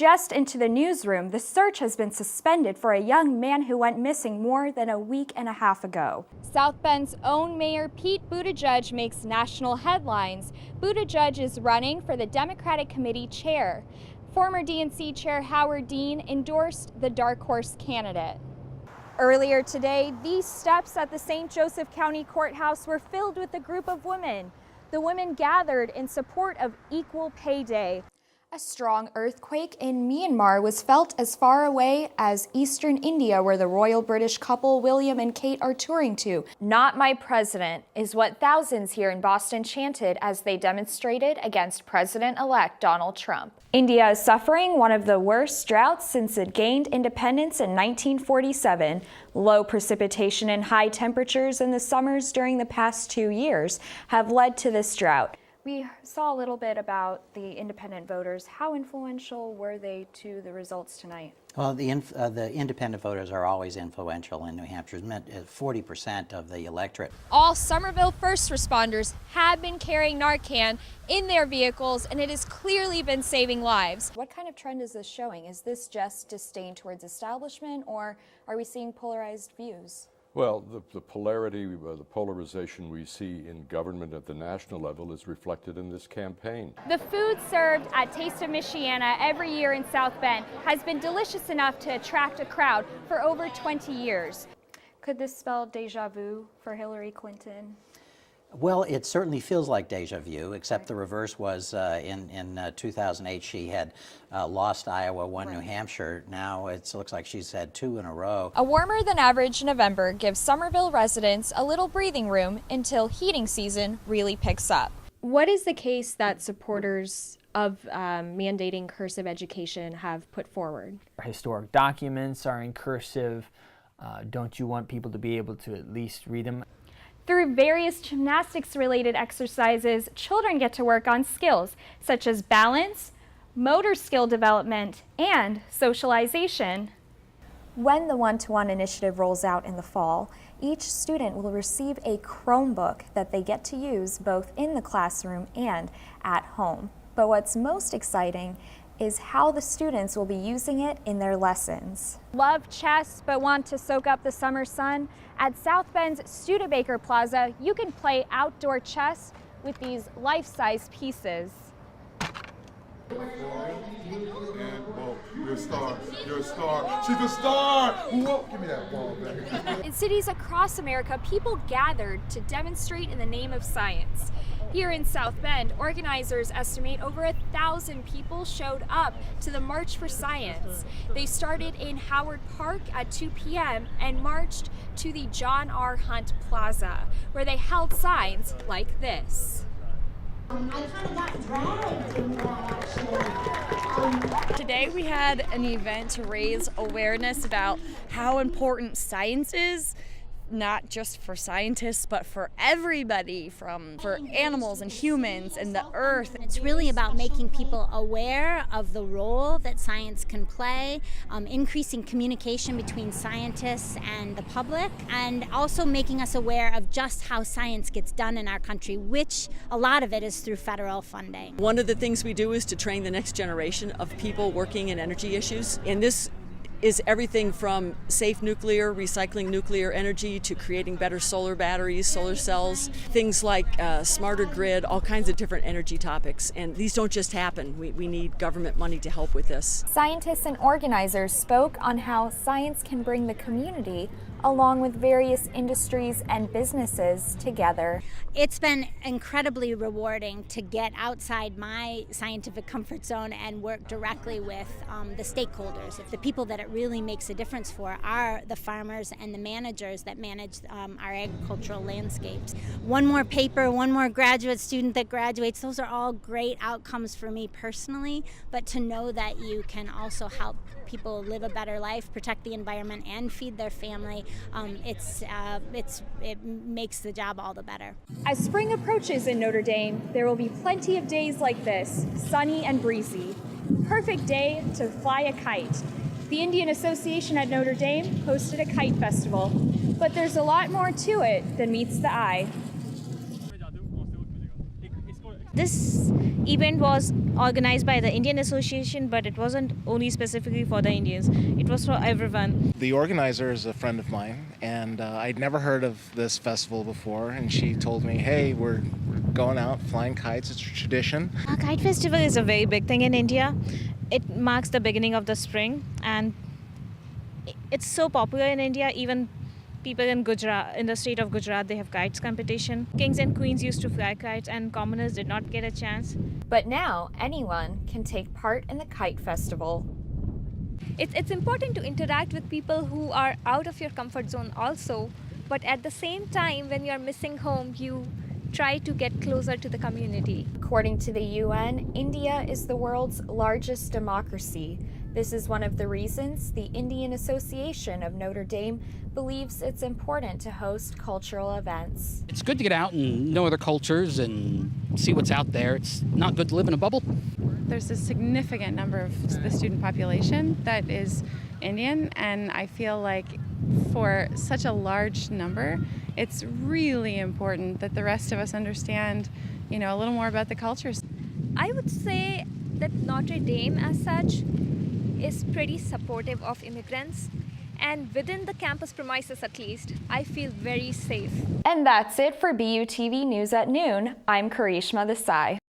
just into the newsroom, the search has been suspended for a young man who went missing more than a week and a half ago. South Bend's own Mayor Pete Buttigieg makes national headlines. Buttigieg is running for the Democratic Committee chair. Former DNC Chair Howard Dean endorsed the dark horse candidate. Earlier today, these steps at the St. Joseph County Courthouse were filled with a group of women. The women gathered in support of Equal Pay Day. A strong earthquake in Myanmar was felt as far away as eastern India, where the royal British couple William and Kate are touring to. "Not my president" is what thousands here in Boston chanted as they demonstrated against President-elect Donald Trump. India is suffering one of the worst droughts since it gained independence in 1947. Low precipitation and high temperatures in the summers during the past 2 years have led to this drought. We saw a little bit about the independent voters. How influential were they to the results tonight? Well, the independent voters are always influential in New Hampshire. It meant 40% of the electorate. All Somerville first responders have been carrying Narcan in their vehicles, and it has clearly been saving lives. What kind of trend is this showing? Is this just disdain towards establishment, or are we seeing polarized views? Well, the polarity, the polarization we see in government at the national level is reflected in this campaign. The food served at Taste of Michiana every year in South Bend has been delicious enough to attract a crowd for over 20 years. Could this spell deja vu for Hillary Clinton? Well, it certainly feels like deja vu, except the reverse was in 2008 she had lost Iowa, won New Hampshire. Now it looks like she's had 2 in a row. A warmer than average November gives Somerville residents a little breathing room until heating season really picks up. What is the case that supporters of mandating cursive education have put forward? Historic documents are in cursive. Don't you want people to be able to at least read them? Through various gymnastics-related exercises, children get to work on skills such as balance, motor skill development, and socialization. When the one-to-one initiative rolls out in the fall, each student will receive a Chromebook that they get to use both in the classroom and at home. But what's most exciting is how the students will be using it in their lessons. Love chess but want to soak up the summer sun? At South Bend's Studebaker Plaza, you can play outdoor chess with these life-size pieces. You're a star. You're a star. She's a star. Whoa, give me that ball back. In cities across America, people gathered to demonstrate in the name of science. Here in South Bend, organizers estimate over 1,000 people showed up to the March for Science. They started in Howard Park at 2 p.m. and marched to the John R. Hunt Plaza, where they held signs like this. I kind of got dragged in that, actually. Today we had an event to raise awareness about how important science is, not just for scientists, but for everybody, for animals and humans and the earth. It's really about making people aware of the role that science can play, increasing communication between scientists and the public, and also making us aware of just how science gets done in our country, which a lot of it is through federal funding. One of the things we do is to train the next generation of people working in energy issues, and this is everything from safe nuclear, recycling nuclear energy, to creating better solar batteries, solar cells, things like smarter grid, all kinds of different energy topics. And these don't just happen. We need government money to help with this. Scientists and organizers spoke on how science can bring the community along with various industries and businesses together. It's been incredibly rewarding to get outside my scientific comfort zone and work directly with the stakeholders. The people that it really makes a difference for are the farmers and the managers that manage our agricultural landscapes. One more paper, one more graduate student that graduates, those are all great outcomes for me personally, but to know that you can also help people live a better life, protect the environment, and feed their family, it makes the job all the better. As spring approaches in Notre Dame, there will be plenty of days like this, sunny and breezy. Perfect day to fly a kite. The Indian Association at Notre Dame hosted a kite festival, but there's a lot more to it than meets the eye. This event was organized by the Indian Association, but it wasn't only specifically for the Indians. It was for everyone. The organizer is a friend of mine, and I'd never heard of this festival before, and she told me, hey, we're going out flying kites. It's a tradition. A kite festival is a very big thing in India. It marks the beginning of the spring, and it's so popular in India. Even people in Gujarat, in the state of Gujarat, they have kites competition. Kings and queens used to fly kites, and commoners did not get a chance. But now anyone can take part in the kite festival. It's important to interact with people who are out of your comfort zone also, but at the same time, when you're missing home, you try to get closer to the community. According to the UN, India is the world's largest democracy. This is one of the reasons the Indian Association of Notre Dame believes it's important to host cultural events. It's good to get out and know other cultures and see what's out there. It's not good to live in a bubble. There's a significant number of the student population that is Indian, and I feel like for such a large number, it's really important that the rest of us understand, a little more about the cultures. I would say that Notre Dame as such is pretty supportive of immigrants, and within the campus premises at least, I feel very safe. And that's it for BUTV News at Noon. I'm Karishma Desai.